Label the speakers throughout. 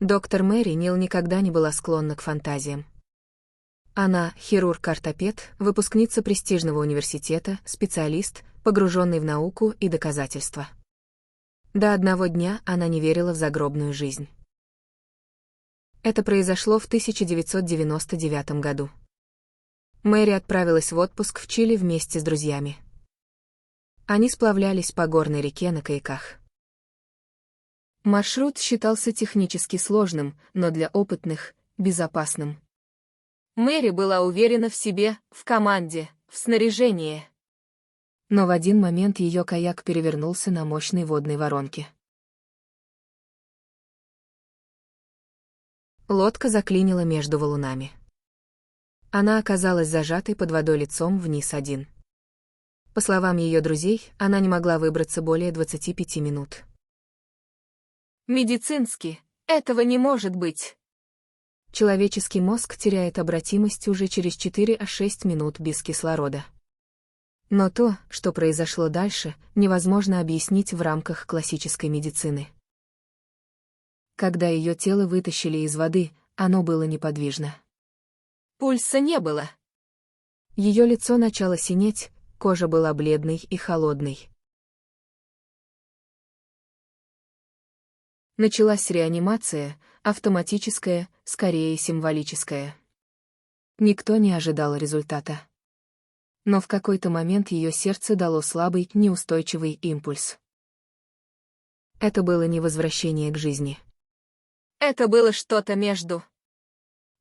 Speaker 1: Доктор Мэри Нил никогда не была склонна к фантазиям. Она — хирург-ортопед, выпускница престижного университета, специалист, погруженный в науку и доказательства. До одного дня она не верила в загробную жизнь. Это произошло в 1999 году. Мэри отправилась в отпуск в Чили вместе с друзьями. Они сплавлялись по горной реке на каяках. Маршрут считался технически сложным, но для опытных — безопасным. Мэри была уверена в себе, в команде, в снаряжении. Но в один момент ее каяк перевернулся на мощной водной воронке. Лодка заклинила между валунами. Она оказалась зажатой под водой лицом вниз один. По словам ее друзей, она не могла выбраться более 25 минут. Медицински, этого не может быть. Человеческий мозг теряет обратимость уже через 4-6 минут без кислорода. Но то, что произошло дальше, невозможно объяснить в рамках классической медицины. Когда ее тело вытащили из воды, оно было неподвижно. Пульса не было. Ее лицо начало синеть, кожа была бледной и холодной. Началась реанимация, автоматическая, скорее символическая. Никто не ожидал результата. Но в какой-то момент ее сердце дало слабый, неустойчивый импульс. Это было не возвращение к жизни. Это было что-то между.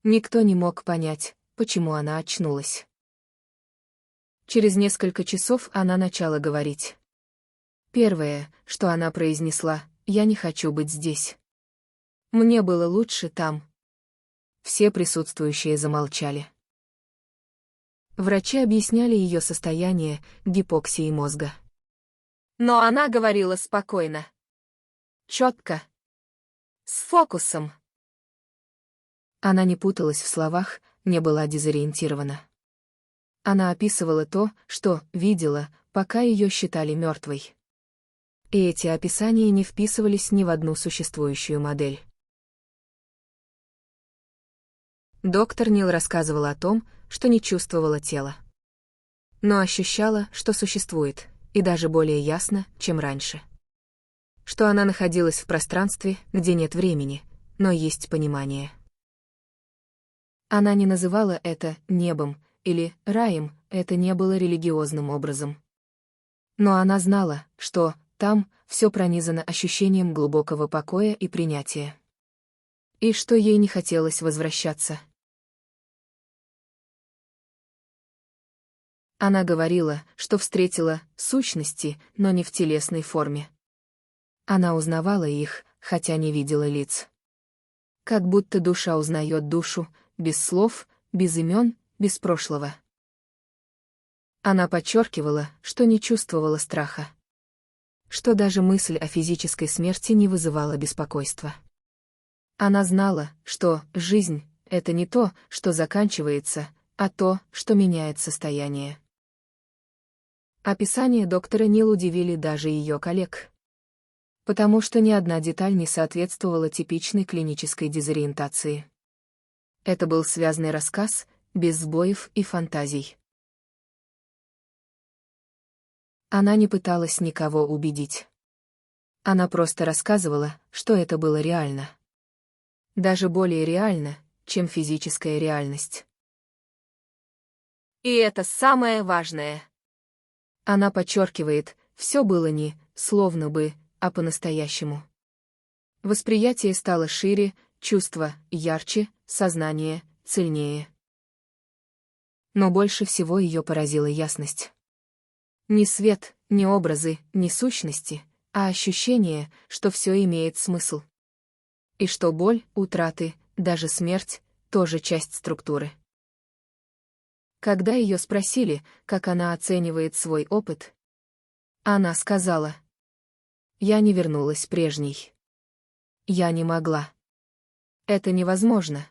Speaker 1: Никто не мог понять, почему она очнулась. Через несколько часов она начала говорить. Первое, что она произнесла: «Я не хочу быть здесь. Мне было лучше там». Все присутствующие замолчали. Врачи объясняли ее состояние гипоксией мозга. Но она говорила спокойно. Четко. С фокусом. Она не путалась в словах, не была дезориентирована. Она описывала то, что видела, пока ее считали мертвой. И эти описания не вписывались ни в одну существующую модель. Доктор Нил рассказывала о том, что не чувствовала тела. Но ощущала, что существует, и даже более ясно, чем раньше. Что она находилась в пространстве, где нет времени, но есть понимание. Она не называла это небом или раем, это не было религиозным образом. Но она знала, что там все пронизано ощущением глубокого покоя и принятия. И что ей не хотелось возвращаться. Она говорила, что встретила сущности, но не в телесной форме. Она узнавала их, хотя не видела лиц. Как будто душа узнает душу, без слов, без имен, без прошлого. Она подчеркивала, что не чувствовала страха. Что даже мысль о физической смерти не вызывала беспокойства. Она знала, что жизнь — это не то, что заканчивается, а то, что меняет состояние. Описания доктора Нил удивили даже ее коллег. Потому что ни одна деталь не соответствовала типичной клинической дезориентации. Это был связный рассказ, без сбоев и фантазий. Она не пыталась никого убедить. Она просто рассказывала, что это было реально. Даже более реально, чем физическая реальность. И это самое важное. Она подчеркивает, все было не, словно бы, а по-настоящему. Восприятие стало шире, чувства ярче, сознание цельнее. Но больше всего ее поразила ясность. Не свет, не образы, не сущности, а ощущение, что все имеет смысл. И что боль, утраты, даже смерть — тоже часть структуры. Когда ее спросили, как она оценивает свой опыт, она сказала: «Я не вернулась прежней. Я не могла. Это невозможно».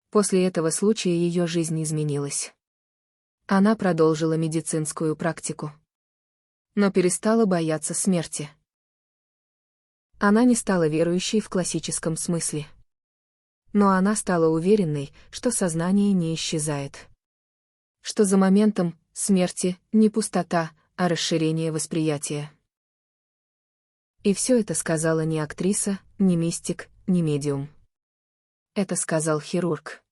Speaker 1: После этого случая ее жизнь изменилась. Она продолжила медицинскую практику. Но перестала бояться смерти. Она не стала верующей в классическом смысле. Но она стала уверенной, что сознание не исчезает. Что за моментом смерти не пустота, а расширение восприятия. И все это сказала не актриса, не мистик, не медиум. Это сказал хирург.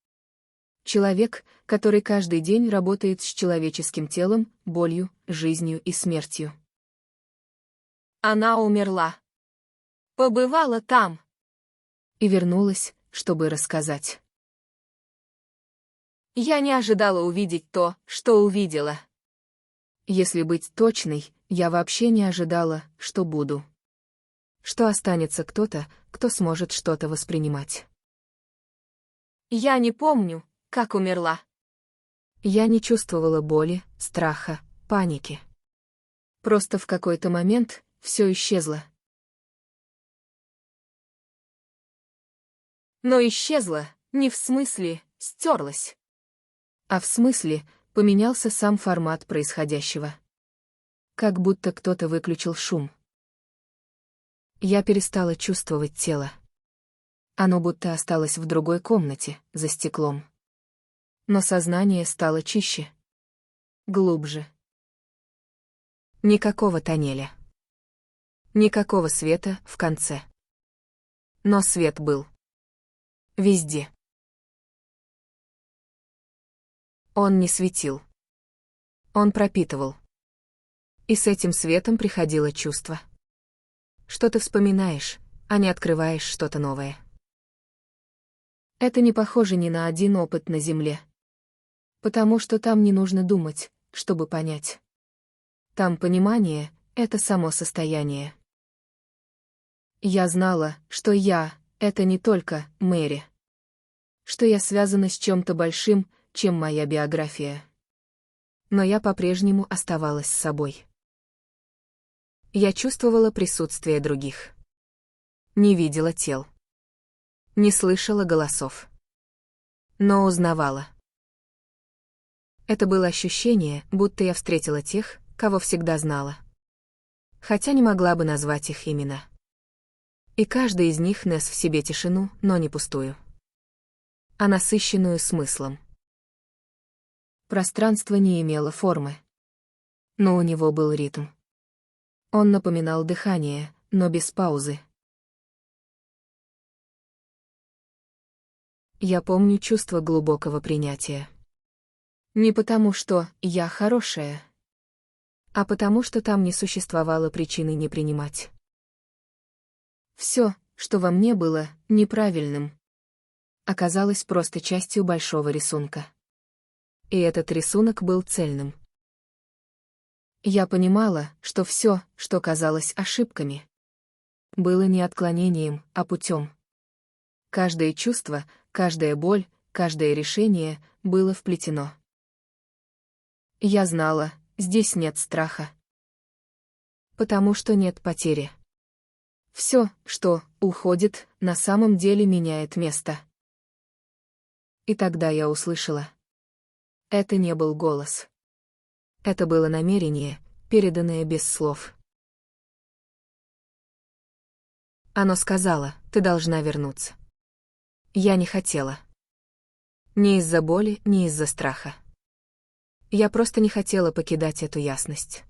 Speaker 1: Человек, который каждый день работает с человеческим телом, болью, жизнью и смертью. Она умерла. Побывала там. И вернулась, чтобы рассказать. Я не ожидала увидеть то, что увидела. Если быть точной, я вообще не ожидала, что буду. Что останется кто-то, кто сможет что-то воспринимать. Я не помню, как умерла. Я не чувствовала боли, страха, паники. Просто в какой-то момент все исчезло. Но исчезло не в смысле стерлось, а в смысле поменялся сам формат происходящего. Как будто кто-то выключил шум. Я перестала чувствовать тело. Оно будто осталось в другой комнате, за стеклом. Но сознание стало чище. Глубже. Никакого тоннеля. Никакого света в конце. Но свет был. Везде. Он не светил. Он пропитывал. И с этим светом приходило чувство. Что ты вспоминаешь, а не открываешь что-то новое. Это не похоже ни на один опыт на Земле. Потому что там не нужно думать, чтобы понять. Там понимание — это само состояние. Я знала, что я — это не только Мэри. Что я связана с чем-то большим, чем моя биография. Но я по-прежнему оставалась собой. Я чувствовала присутствие других. Не видела тел. Не слышала голосов. Но узнавала. Это было ощущение, будто я встретила тех, кого всегда знала. Хотя не могла бы назвать их имена. И каждый из них нес в себе тишину, но не пустую. А насыщенную смыслом. Пространство не имело формы. Но у него был ритм. Он напоминал дыхание, но без паузы. Я помню чувство глубокого принятия. Не потому, что я хорошая, а потому, что там не существовало причины не принимать. Все, что во мне было неправильным, оказалось просто частью большого рисунка. И этот рисунок был цельным. Я понимала, что все, что казалось ошибками, было не отклонением, а путем. Каждое чувство, каждая боль, каждое решение было вплетено. Я знала, здесь нет страха. Потому что нет потери. Все, что уходит, на самом деле меняет место. И тогда я услышала. Это не был голос. Это было намерение, переданное без слов. Оно сказало: ты должна вернуться. Я не хотела. Ни из-за боли, ни из-за страха. Я просто не хотела покидать эту ясность.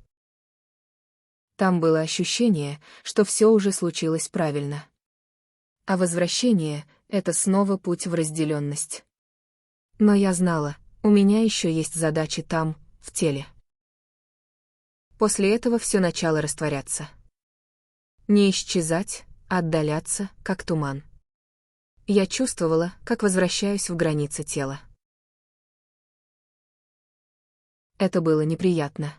Speaker 1: Там было ощущение, что все уже случилось правильно. А возвращение — это снова путь в разделенность. Но я знала, у меня еще есть задачи там, в теле. После этого все начало растворяться. Не исчезать, а отдаляться, как туман. Я чувствовала, как возвращаюсь в границы тела. Это было неприятно.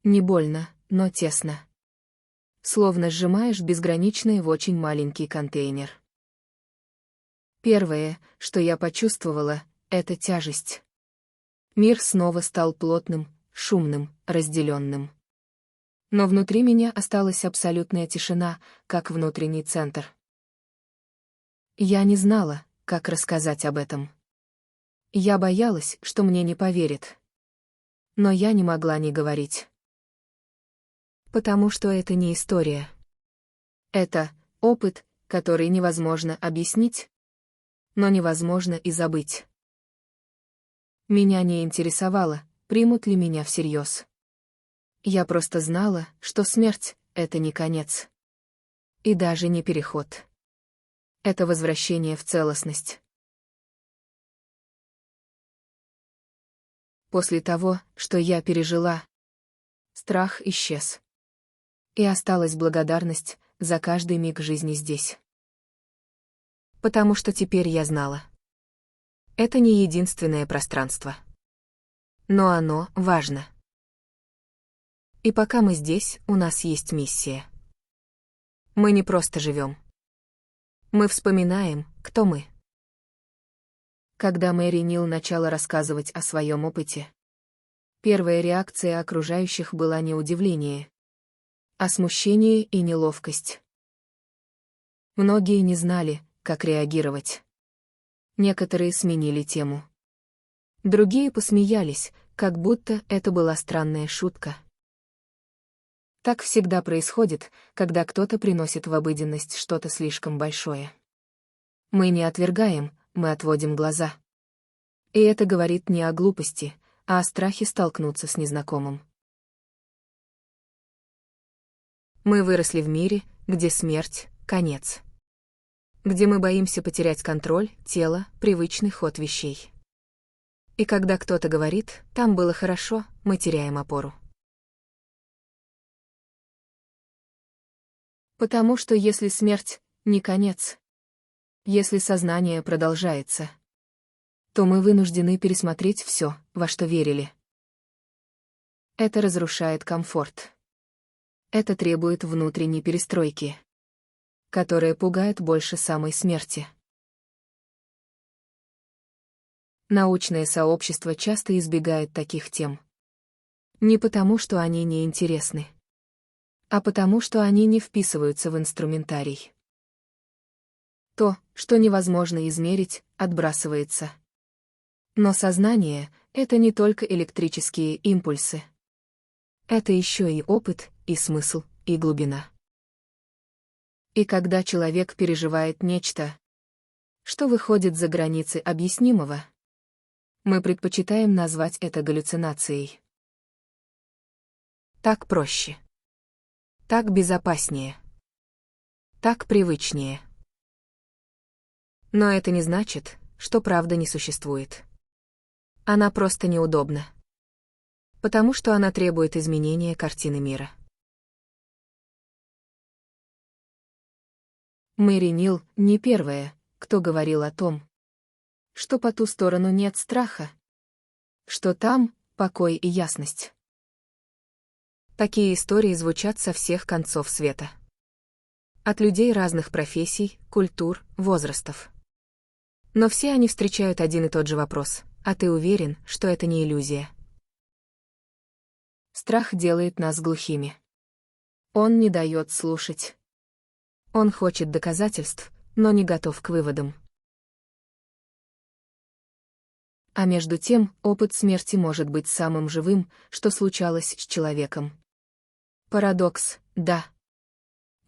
Speaker 1: Не больно, но тесно. Словно сжимаешь безграничное в очень маленький контейнер. Первое, что я почувствовала, — это тяжесть. Мир снова стал плотным, шумным, разделенным. Но внутри меня осталась абсолютная тишина, как внутренний центр. Я не знала, как рассказать об этом. Я боялась, что мне не поверят. Но я не могла не говорить. Потому что это не история. Это опыт, который невозможно объяснить, но невозможно и забыть. Меня не интересовало, примут ли меня всерьез. Я просто знала, что смерть — это не конец. И даже не переход. Это возвращение в целостность. После того, что я пережила, страх исчез. И осталась благодарность за каждый миг жизни здесь. Потому что теперь я знала. Это не единственное пространство. Но оно важно. И пока мы здесь, у нас есть миссия. Мы не просто живем. Мы вспоминаем, кто мы. Когда Мэри Нил начала рассказывать о своем опыте, первая реакция окружающих была не удивление, а смущение и неловкость. Многие не знали, как реагировать. Некоторые сменили тему. Другие посмеялись, как будто это была странная шутка. Так всегда происходит, когда кто-то приносит в обыденность что-то слишком большое. Мы не отвергаем, мы отводим глаза. И это говорит не о глупости, а о страхе столкнуться с незнакомым. Мы выросли в мире, где смерть — конец. Где мы боимся потерять контроль, тело, привычный ход вещей. И когда кто-то говорит «там было хорошо», мы теряем опору. Потому что если смерть — не конец, если сознание продолжается, то мы вынуждены пересмотреть все, во что верили. Это разрушает комфорт. Это требует внутренней перестройки, которая пугает больше самой смерти. Научное сообщество часто избегает таких тем. Не потому, что они не интересны, а потому, что они не вписываются в инструментарий. То, что невозможно измерить, отбрасывается. Но сознание — это не только электрические импульсы. Это еще и опыт, и смысл, и глубина. И когда человек переживает нечто, что выходит за границы объяснимого, мы предпочитаем назвать это галлюцинацией. Так проще. Так безопаснее. Так привычнее. Но это не значит, что правда не существует. Она просто неудобна. Потому что она требует изменения картины мира. Мэри Нил не первая, кто говорил о том, что по ту сторону нет страха, что там покой и ясность. Такие истории звучат со всех концов света. От людей разных профессий, культур, возрастов. Но все они встречают один и тот же вопрос: а ты уверен, что это не иллюзия? Страх делает нас глухими. Он не дает слушать. Он хочет доказательств, но не готов к выводам. А между тем, опыт смерти может быть самым живым, что случалось с человеком. Парадокс, да.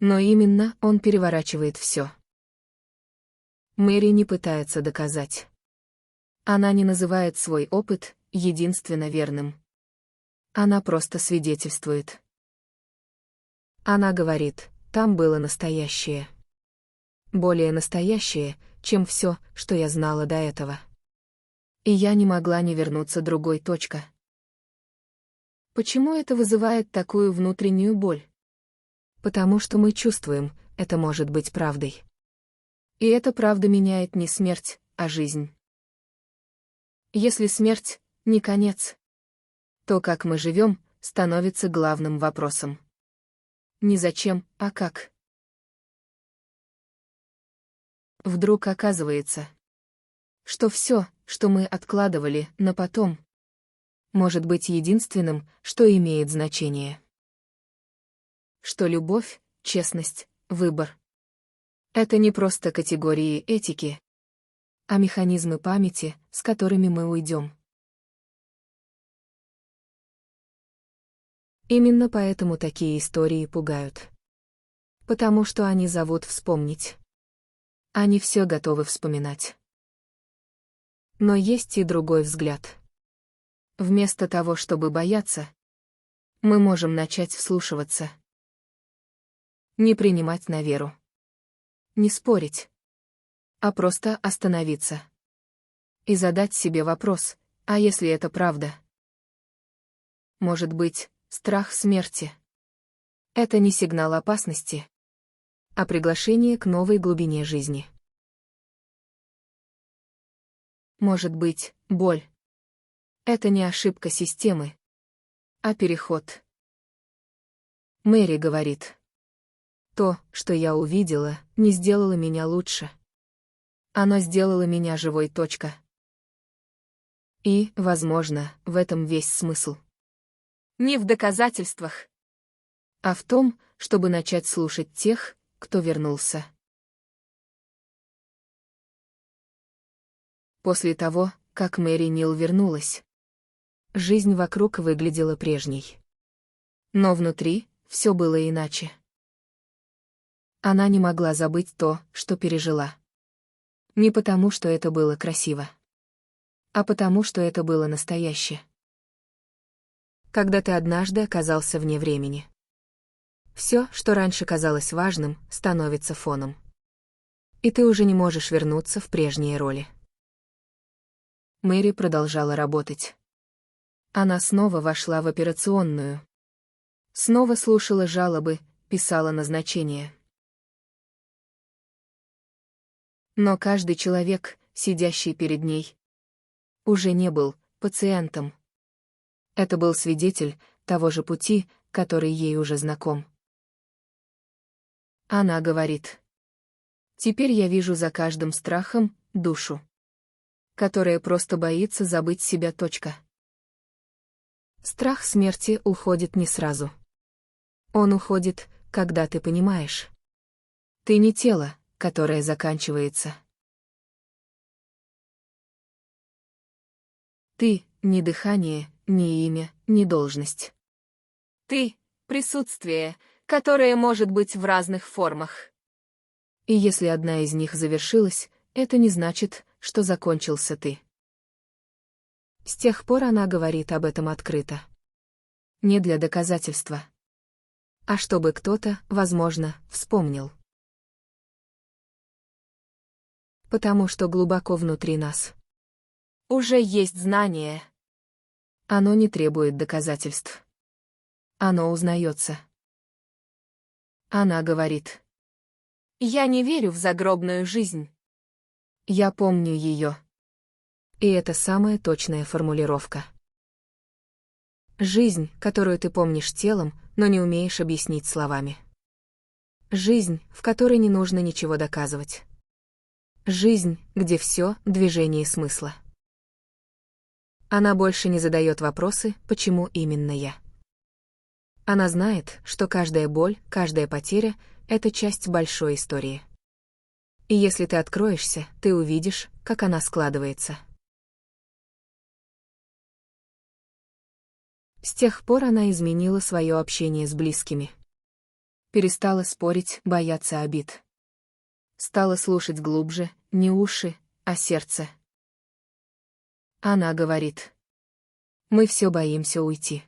Speaker 1: Но именно он переворачивает все. Мэри не пытается доказать. Она не называет свой опыт единственно верным. Она просто свидетельствует. Она говорит, там было настоящее. Более настоящее, чем все, что я знала до этого. И я не могла не вернуться другой точка. Почему это вызывает такую внутреннюю боль? Потому что мы чувствуем, это может быть правдой. И эта правда меняет не смерть, а жизнь. Если смерть — не конец, то как мы живем, становится главным вопросом. Не зачем, а как. Вдруг оказывается, что все, что мы откладывали на потом, может быть единственным, что имеет значение. Что любовь, честность, выбор — это не просто категории этики, а механизмы памяти, с которыми мы уйдем. Именно поэтому такие истории пугают. Потому что они зовут вспомнить. Они все готовы вспоминать. Но есть и другой взгляд. Вместо того, чтобы бояться, мы можем начать вслушиваться. Не принимать на веру. Не спорить. А просто остановиться. И задать себе вопрос, а если это правда? Может быть, страх смерти. Это не сигнал опасности, а приглашение к новой глубине жизни. Может быть, боль. Это не ошибка системы, а переход. Мэри говорит. То, что я увидела, не сделало меня лучше. Оно сделало меня живой. И, возможно, в этом весь смысл. Не в доказательствах, а в том, чтобы начать слушать тех, кто вернулся. После того, как Мэри Нил вернулась, жизнь вокруг выглядела прежней. Но внутри все было иначе. Она не могла забыть то, что пережила. Не потому, что это было красиво, а потому, что это было настоящее. Когда ты однажды оказался вне времени, все, что раньше казалось важным, становится фоном. И ты уже не можешь вернуться в прежние роли. Мэри продолжала работать. Она снова вошла в операционную. Снова слушала жалобы, писала назначения. Но каждый человек, сидящий перед ней, уже не был пациентом. Это был свидетель того же пути, который ей уже знаком. Она говорит. Теперь я вижу за каждым страхом душу, которая просто боится забыть себя. Страх смерти уходит не сразу. Он уходит, когда ты понимаешь. Ты не тело, которое заканчивается. Ты — ни дыхание, ни имя, ни должность. Ты — присутствие, которое может быть в разных формах. И если одна из них завершилась, это не значит, что закончился ты. С тех пор она говорит об этом открыто. Не для доказательства, а чтобы кто-то, возможно, вспомнил. Потому что глубоко внутри нас уже есть знание. Оно не требует доказательств. Оно узнается. Она говорит. Я не верю в загробную жизнь. Я помню ее. И это самая точная формулировка. Жизнь, которую ты помнишь телом, но не умеешь объяснить словами. Жизнь, в которой не нужно ничего доказывать. Жизнь, где все — движение смысла. Она больше не задает вопросы, почему именно я. Она знает, что каждая боль, каждая потеря — это часть большой истории. И если ты откроешься, ты увидишь, как она складывается. С тех пор она изменила свое общение с близкими. Перестала спорить, бояться обид. Стала слушать глубже, не уши, а сердце. Она говорит. Мы все боимся уйти.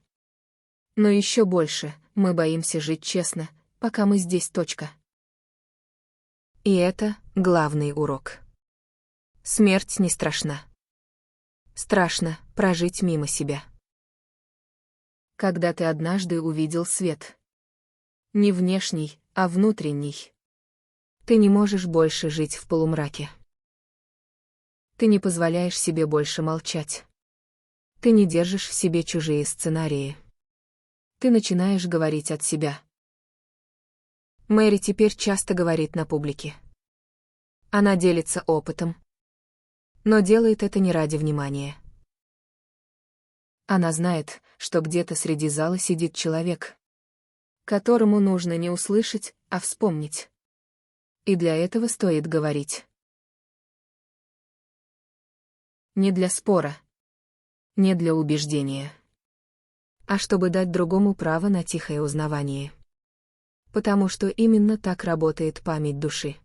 Speaker 1: Но еще больше, мы боимся жить честно, пока мы здесь. И это главный урок. Смерть не страшна. Страшно прожить мимо себя. Когда ты однажды увидел свет. Не внешний, а внутренний. Ты не можешь больше жить в полумраке. Ты не позволяешь себе больше молчать. Ты не держишь в себе чужие сценарии. Ты начинаешь говорить от себя. Мэри теперь часто говорит на публике. Она делится опытом. Но делает это не ради внимания. Она знает, что где-то среди зала сидит человек, которому нужно не услышать, а вспомнить. И для этого стоит говорить. Не для спора. Не для убеждения. А чтобы дать другому право на тихое узнавание. Потому что именно так работает память души.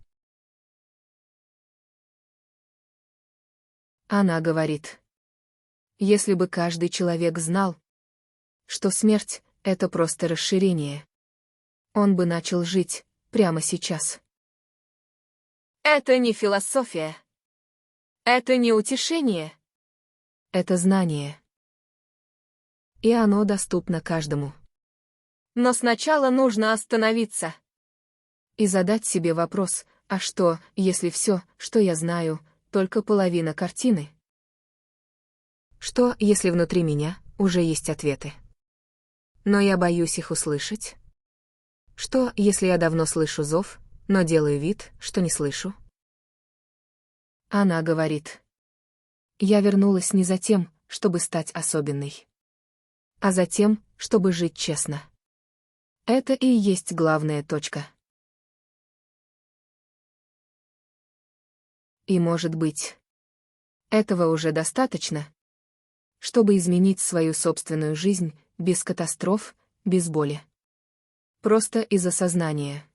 Speaker 1: Она говорит. Если бы каждый человек знал, что смерть — это просто расширение, он бы начал жить прямо сейчас. Это не философия. Это не утешение. Это знание. И оно доступно каждому. Но сначала нужно остановиться. И задать себе вопрос, а что, если все, что я знаю, только половина картины? Что, если внутри меня уже есть ответы? Но я боюсь их услышать? Что, если я давно слышу зов, но делаю вид, что не слышу? Она говорит. Я вернулась не за тем, чтобы стать особенной, а за тем, чтобы жить честно. Это и есть главная точка. И, может быть, этого уже достаточно, чтобы изменить свою собственную жизнь без катастроф, без боли. Просто из осознания.